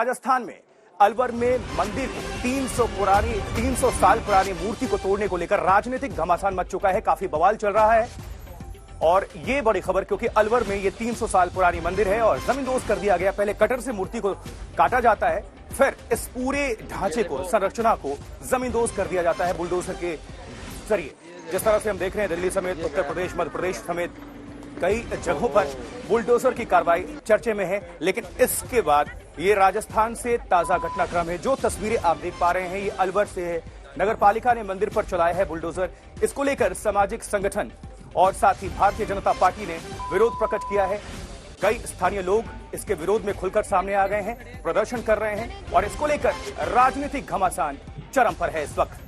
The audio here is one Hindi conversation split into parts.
राजस्थान में अलवर में मंदिर 300 साल पुरानी मूर्ति को तोड़ने को लेकर राजनीतिक घमासान मच चुका है। काफी बवाल चल रहा है और ये बड़ी खबर, क्योंकि अलवर में ये 300 साल पुरानी मंदिर है और जमींदोज कर दिया गया। पहले कटर से मूर्ति को काटा जाता है, फिर इस पूरे ढांचे को, संरचना को जमींदोज कर दिया जाता है बुलडोजर के जरिए। जिस तरह से हम देख रहे हैं, दिल्ली समेत उत्तर प्रदेश, मध्य प्रदेश समेत कई जगहों पर बुलडोजर की कार्रवाई चर्चे में है। लेकिन इसके बाद ये राजस्थान से ताजा घटनाक्रम है। जो तस्वीरें आप देख पा रहे हैं ये अलवर से है। नगर पालिका ने मंदिर पर चलाया है बुलडोजर। इसको लेकर सामाजिक संगठन और साथ ही भारतीय जनता पार्टी ने विरोध प्रकट किया है। कई स्थानीय लोग इसके विरोध में खुलकर सामने आ गए हैं, प्रदर्शन कर रहे हैं और इसको लेकर राजनीतिक घमासान चरम पर है इस वक्त।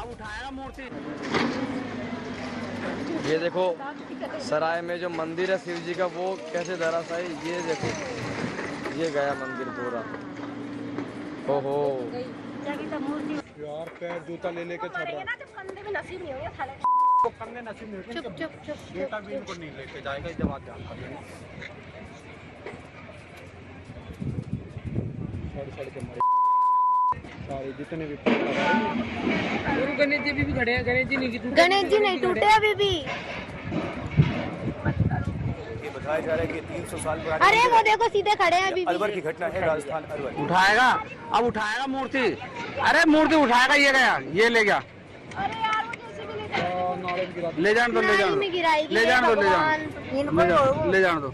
उठाएगा मूर्ति। ये देखो सराय में जो मंदिर है शिव जी का, वो कैसे धराशायी, ये देखो ये गया मंदिर पूरा। ओहो यार, पैर जूता ले लेके चल रहा है। कंधे में नसीब नहीं होगा, तो कंधे नसीब नहीं होगा। चुप बेटा भी इनको नहीं लेके जाएगा, जब आप जान कर सड़ के मरे सारे जितने भी गणेश जी भी खड़े हैं। गणेश जी नहीं टूटे अभी भी। ये बताया जा रहा है कि 300 साल पुरानी, अरे वो देखो सीधे खड़े हैं अभी भी। अलवर की घटना है, राजस्थान अलवर। उठाएगा, अब उठाएगा मूर्ति। अरे मूर्ति उठाएगा, ये गया, ये ले गया। ले जान दो, ले जान दो, ले जान दो, ले जान दो।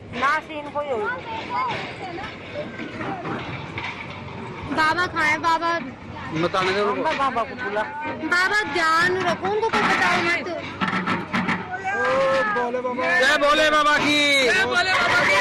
बाबा खाए, बाबा बताने दो उनको। बाबा को बुला। बाबा ध्यान रखो, उनको कुछ बताओ मत। जय भोले बाबा की, जय भोले बाबा की।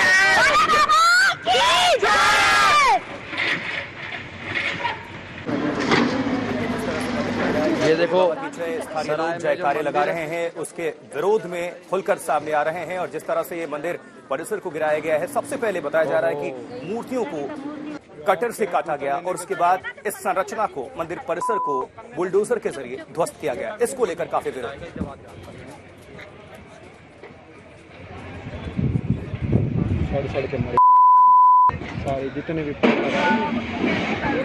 ये देखो स्थानीय लोग जयकारे लगा रहे हैं, उसके विरोध में खुलकर सामने आ रहे हैं। और जिस तरह से ये मंदिर परिसर को गिराया गया है, सबसे पहले बताया जा रहा है कि मूर्तियों को कटर से काटा गया और उसके बाद इस संरचना को, मंदिर परिसर को बुलडोजर के जरिए ध्वस्त किया गया। इसको लेकर काफी विरोध। सड़ के मरे सारे जितने भी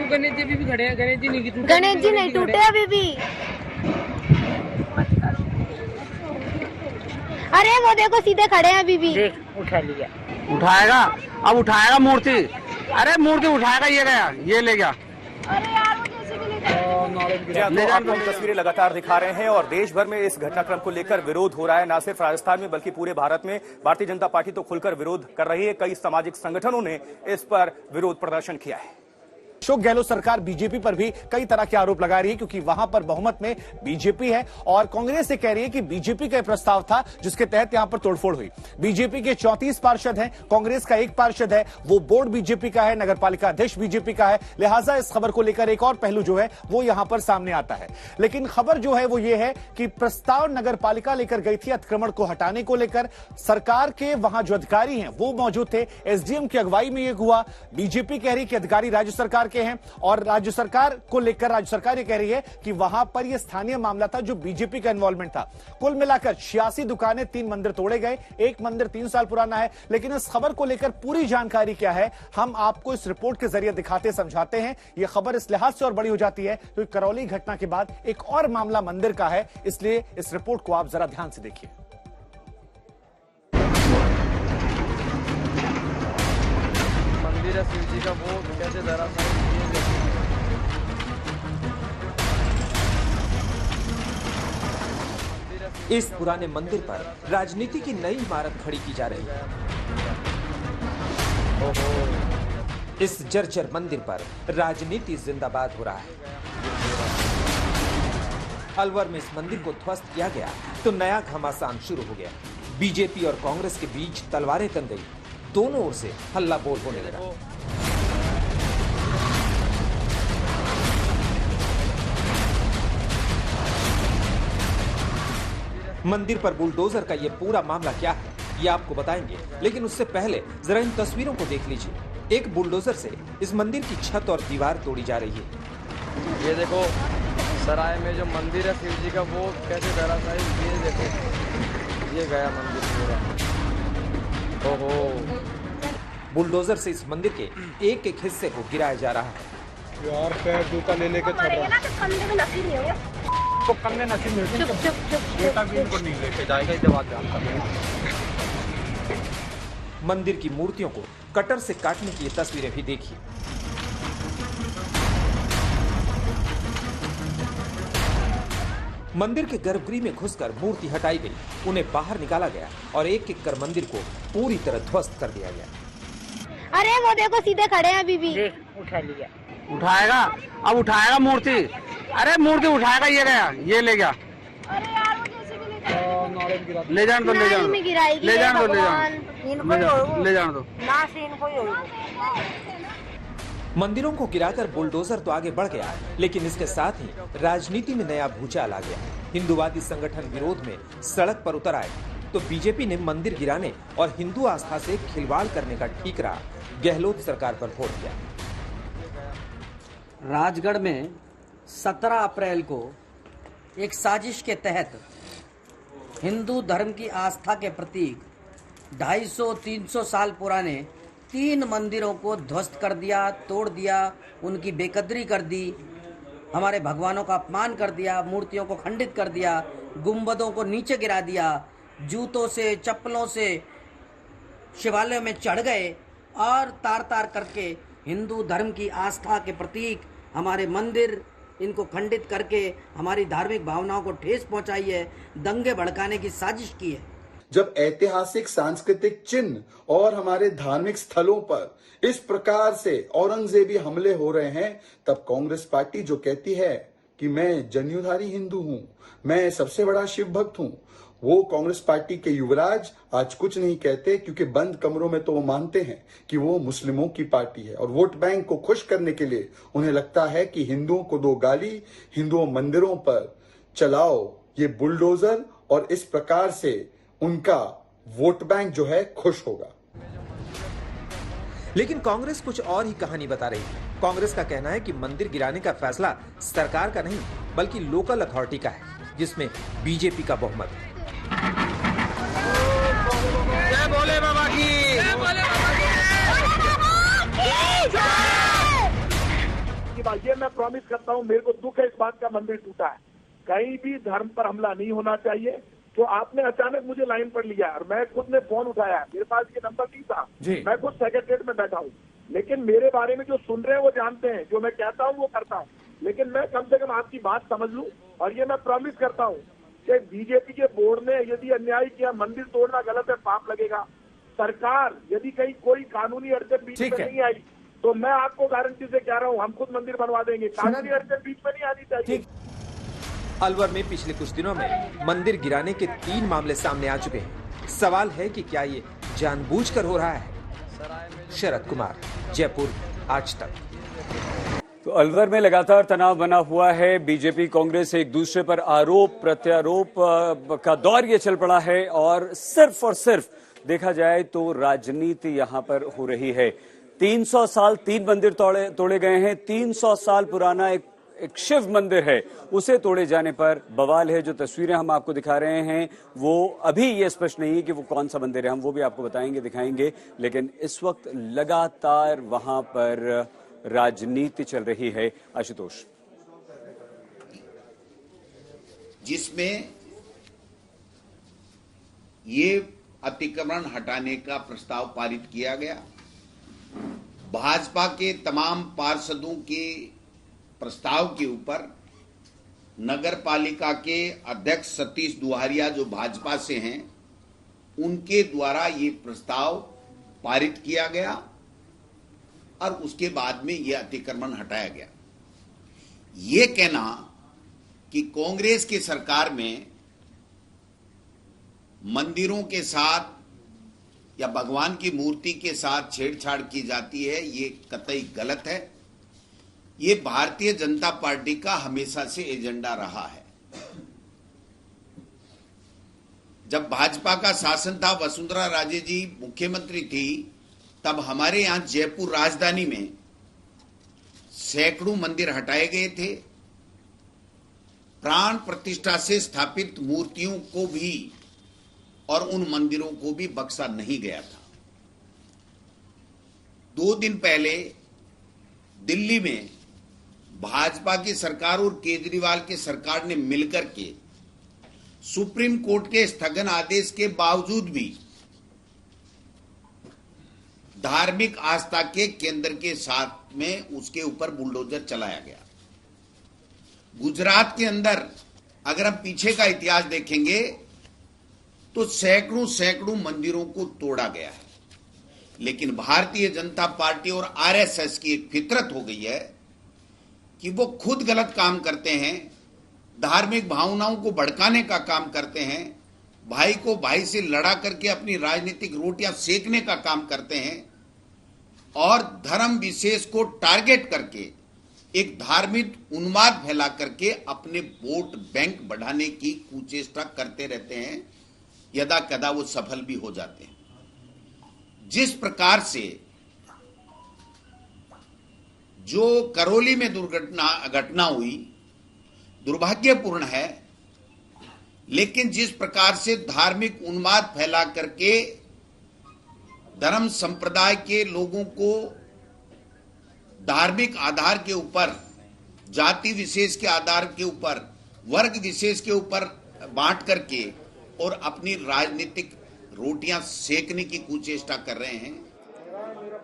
गणेश जी भी खड़े हैं। गणेश जी नहीं टूटे अभी भी। अरे वो देखो सीधे खड़े हैं अभी भी। उठा लिया, उठाएगा, अब उठाएगा मूर्ति। अरे मूर्ति उठाएगा, ये गया, ये ले गया। आप लोग तस्वीरें लगातार दिखा रहे हैं और देश भर में इस घटनाक्रम को लेकर विरोध हो रहा है। न सिर्फ राजस्थान में बल्कि पूरे भारत में भारतीय जनता पार्टी तो खुलकर विरोध कर रही है। कई सामाजिक संगठनों ने इस पर विरोध प्रदर्शन किया है। अशोक गहलोत सरकार बीजेपी पर भी कई तरह के आरोप लगा रही है, क्योंकि वहां पर बहुमत में बीजेपी है और कांग्रेस ये कह रही है कि बीजेपी का प्रस्ताव था जिसके तहत यहां पर तोड़फोड़ हुई। बीजेपी के 34 पार्षद हैं, कांग्रेस का 1 पार्षद है, वो बोर्ड बीजेपी का है, नगरपालिका अध्यक्ष बीजेपी का है। लिहाजा इस खबर को लेकर एक और पहलू जो है वो यहां पर सामने आता है। लेकिन खबर जो है वो ये है कि प्रस्ताव नगरपालिका लेकर गई थी अतिक्रमण को हटाने को लेकर। सरकार के वहां जो अधिकारी हैं वो मौजूद थे, एसडीएम की अगुवाई में यह हुआ। बीजेपी कह रही कि अधिकारी राज्य सरकार के हैं और राज्य सरकार को लेकर राज्य सरकार ये कह रही है कि वहां पर यह स्थानीय मामला था जो बीजेपी का इन्वॉल्वमेंट था। कुल मिलाकर 86 दुकानें, 3 मंदिर तोड़े गए। एक मंदिर 3 साल पुराना है। लेकिन इस खबर को लेकर पूरी जानकारी क्या है, हम आपको इस रिपोर्ट के जरिए दिखाते समझाते हैं। यह खबर इस लिहाज से और बड़ी हो जाती है क्योंकि करौली घटना के बाद एक और मामला मंदिर का है, इसलिए इस रिपोर्ट को आप जरा ध्यान से देखिए। मंदिर है शिव जी का, वो कैसे धराशायी, इस पुराने मंदिर पर राजनीति की नई इमारत खड़ी की जा रही है। इस जर्जर मंदिर पर राजनीति जिंदाबाद हो रहा है। अलवर में इस मंदिर को ध्वस्त किया गया तो नया घमासान शुरू हो गया। बीजेपी और कांग्रेस के बीच तलवारें तन गई, दोनों ओर से हल्ला बोल होने लगा। मंदिर पर बुलडोजर का ये पूरा मामला क्या है, ये आपको बताएंगे, लेकिन उससे पहले जरा इन तस्वीरों को देख लीजिए। एक बुलडोजर से इस मंदिर की छत और दीवार तोड़ी जा रही है। ये देखो सराय में जो मंदिर है शिव जी का, वो कैसे धराशायी, ये देखो ये गया मंदिर पूरा। ओहो, बुलडोजर से इस मंदिर के एक एक हिस्से को गिराया जा रहा है। यार पैर जूता ले लेके चल रहा है। तो कंधे में नसीब नहीं होगा। तो कन्ने नसीब नहीं होगी। चुप चुप चुप बेटा भी इनको नहीं लेके जाएगा, ये बात जानता है। मंदिर की मूर्तियों को कटर से काटने की ये तस्वीरें भी देखिए। मंदिर के गर्भगृह में घुसकर मूर्ति हटाई गई, उन्हें बाहर निकाला गया और एक एक कर मंदिर को पूरी तरह ध्वस्त कर दिया गया। अरे वो देखो सीधे खड़े हैं अभी भी। उठा लिया, उठाएगा, अब उठाएगा मूर्ति। अरे मूर्ति उठाएगा, ये गया, ये ले गया। अरे यार वो जैसे भी ले जाने दो, ले जाने दो, में गिराएगी। ले जाने दो, ले भगवान। ले जाने दो। ना से इनको ही होगा। मंदिरों को गिराकर बुलडोजर तो आगे बढ़ गया, लेकिन इसके साथ ही राजनीति में नया भूचाल आ गया। हिंदूवादी संगठन विरोध में सड़क पर उतर आए तो बीजेपी ने मंदिर गिराने और हिंदू आस्था से खिलवाड़ करने का ठीकरा गहलोत सरकार पर फोड़ दिया। राजगढ़ में 17 अप्रैल को एक साजिश के तहत हिंदू धर्म की आस्था के प्रतीक 250-300 साल पुराने 3 मंदिरों को ध्वस्त कर दिया, तोड़ दिया, उनकी बेकदरी कर दी, हमारे भगवानों का अपमान कर दिया, मूर्तियों को खंडित कर दिया, गुंबदों को नीचे गिरा दिया, जूतों से चप्पलों से शिवालयों में चढ़ गए और तार तार करके हिंदू धर्म की आस्था के प्रतीक हमारे मंदिर, इनको खंडित करके हमारी धार्मिक भावनाओं को ठेस पहुंचाई है, दंगे भड़काने की साजिश की है। जब ऐतिहासिक सांस्कृतिक चिन्ह और हमारे धार्मिक स्थलों पर इस प्रकार से औरंगजेबी हमले हो रहे हैं, तब कांग्रेस पार्टी जो कहती है कि मैं जनेऊधारी हिंदू हूं, मैं सबसे बड़ा शिव भक्त हूं, वो कांग्रेस पार्टी के युवराज आज कुछ नहीं कहते, क्योंकि बंद कमरों में तो वो मानते हैं कि वो मुस्लिमों की पार्टी है और वोट बैंक को खुश करने के लिए उन्हें लगता है कि हिंदुओं को दो गाली, हिंदुओं मंदिरों पर चलाओ ये बुलडोजर, और इस प्रकार से उनका वोट बैंक जो है खुश होगा। लेकिन कांग्रेस कुछ और ही कहानी बता रही है। कांग्रेस का कहना है कि मंदिर गिराने का फैसला सरकार का नहीं बल्कि लोकल अथॉरिटी का है, जिसमें बीजेपी का बहुमत है। जय भोले बाबा की, जय भोले बाबा की। ये मैं प्रॉमिस करता हूँ, मेरे को दुख है इस बात का, मंदिर टूटा है, कहीं भी धर्म पर हमला नहीं होना चाहिए। तो आपने अचानक मुझे लाइन पर लिया और मैं खुद ने फोन उठाया, मेरे पास ये नंबर नहीं था, मैं खुद सेक्रेटरीट में बैठा हूँ, लेकिन मेरे बारे में जो सुन रहे हैं वो जानते हैं, जो मैं कहता हूँ वो करता हूँ, लेकिन मैं कम से कम आपकी बात समझ लूं। और ये मैं प्रॉमिस करता हूँ कि बीजेपी के बोर्ड ने यदि अन्याय किया, मंदिर तोड़ना गलत है, पाप लगेगा। सरकार यदि कहीं कोई कानूनी अड़चन बीच में नहीं आई तो मैं आपको गारंटी से कह रहा हूँ हम खुद मंदिर बनवा देंगे, कानूनी अड़चन बीच में नहीं आनी चाहिए। अलवर में पिछले कुछ दिनों में मंदिर गिराने के 3 मामले सामने आ चुके हैं। सवाल है कि क्या ये जानबूझकर हो रहा है? शरद कुमार, जयपुर, आज तक। तो अलवर में लगातार तनाव बना हुआ है। बीजेपी कांग्रेस एक दूसरे पर आरोप प्रत्यारोप का दौर ये चल पड़ा है और सिर्फ देखा जाए तो राजनीति यहां पर हो रही है। 300 साल 3 मंदिर तोड़े गए हैं। 300 साल पुराना एक शिव मंदिर है, उसे तोड़े जाने पर बवाल है। जो तस्वीरें हम आपको दिखा रहे हैं वो अभी ये स्पष्ट नहीं है कि वो कौन सा मंदिर है, हम वो भी आपको बताएंगे, दिखाएंगे, लेकिन इस वक्त लगातार वहां पर राजनीति चल रही है। आशुतोष, जिसमें ये अतिक्रमण हटाने का प्रस्ताव पारित किया गया, भाजपा के तमाम पार्षदों के प्रस्ताव के ऊपर नगर पालिका के अध्यक्ष सतीश दुहारिया जो भाजपा से हैं, उनके द्वारा ये प्रस्ताव पारित किया गया और उसके बाद में ये अतिक्रमण हटाया गया। ये कहना कि कांग्रेस की सरकार में मंदिरों के साथ या भगवान की मूर्ति के साथ छेड़छाड़ की जाती है, ये कतई गलत है। ये भारतीय जनता पार्टी का हमेशा से एजेंडा रहा है। जब भाजपा का शासन था, वसुंधरा राजे जी मुख्यमंत्री थी, तब हमारे यहां जयपुर राजधानी में सैकड़ों मंदिर हटाए गए थे। प्राण प्रतिष्ठा से स्थापित मूर्तियों को भी और उन मंदिरों को भी बख्शा नहीं गया था। 2 दिन पहले दिल्ली में भाजपा की सरकार और केजरीवाल की सरकार ने मिलकर के सुप्रीम कोर्ट के स्थगन आदेश के बावजूद भी धार्मिक आस्था के केंद्र के साथ में उसके ऊपर बुलडोजर चलाया गया। गुजरात के अंदर अगर हम पीछे का इतिहास देखेंगे तो सैकड़ों मंदिरों को तोड़ा गया है, लेकिन भारतीय जनता पार्टी और आरएसएस की एक फितरत हो गई है कि वो खुद गलत काम करते हैं, धार्मिक भावनाओं को भड़काने का काम करते हैं, भाई को भाई से लड़ा करके अपनी राजनीतिक रोटियां सेकने का काम करते हैं और धर्म विशेष को टारगेट करके एक धार्मिक उन्माद फैला करके अपने वोट बैंक बढ़ाने की कुचेष्टा करते रहते हैं। यदा कदा वो सफल भी हो जाते हैं। जिस प्रकार से जो करौली में घटना हुई दुर्भाग्यपूर्ण है, लेकिन जिस प्रकार से धार्मिक उन्माद फैला करके धर्म संप्रदाय के लोगों को धार्मिक आधार के ऊपर, जाति विशेष के आधार के ऊपर, वर्ग विशेष के ऊपर बांट करके और अपनी राजनीतिक रोटियां सेकने की कुचेष्टा कर रहे हैं,